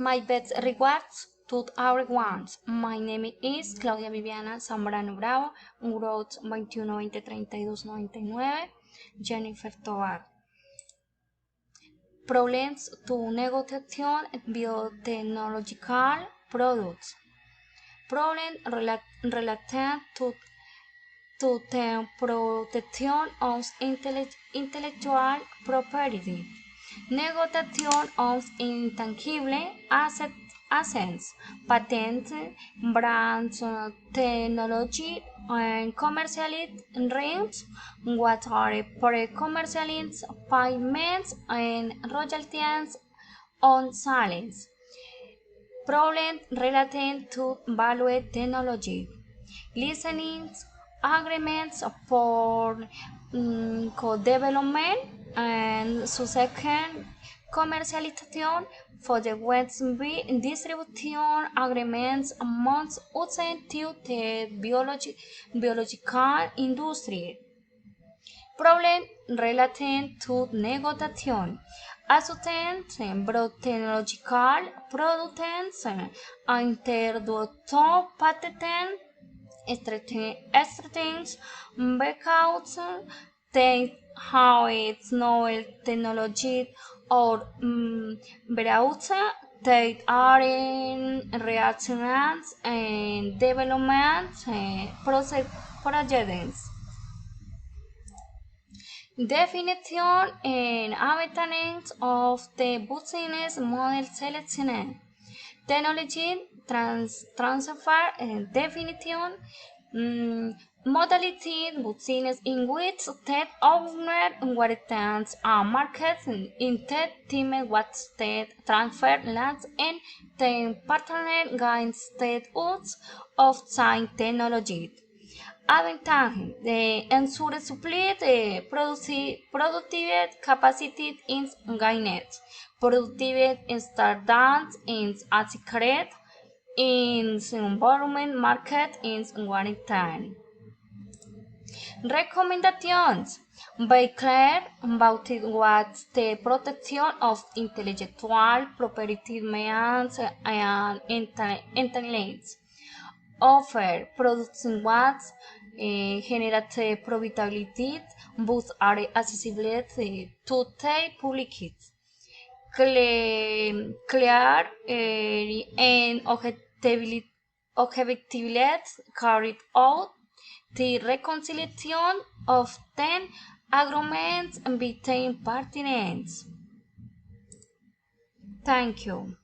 My best regards to everyone. My name is Claudia Viviana Zambrano Bravo, growth 21 20 32 99, Jennifer Tovar. Problems to negotiation biotechnological products. Problem related to the protection of intellectual property. Negotiation of intangible assets, patents, brands, technology, and commercial rights, what are pre-commercial payments and royalties on sales. Problem related to value technology. Listening agreements for co-development and subsequent commercialization for the web distribution agreements amongst users to the biological industry. Problem related to negotiation. Assistance biotechnological products introduced patent strategies because they have novel technology or because they are in reactions and development projects. Definition and maintenance of the business model selection. Technology transfer definition. Modality business in which state owner warrants a market in the team what state transfer lands and the partner gains state use of science technology. Advantage the ensure supply the productive capacity is gained. Productive standards is a secret in the environment market is warranted. Recommendations. Be clear about what the protection of intellectual property means and entails. Offer products what generate profitability but are accessible to the public. Clear and objectively carried out the reconciliation of 10 agreements between parties. Thank you.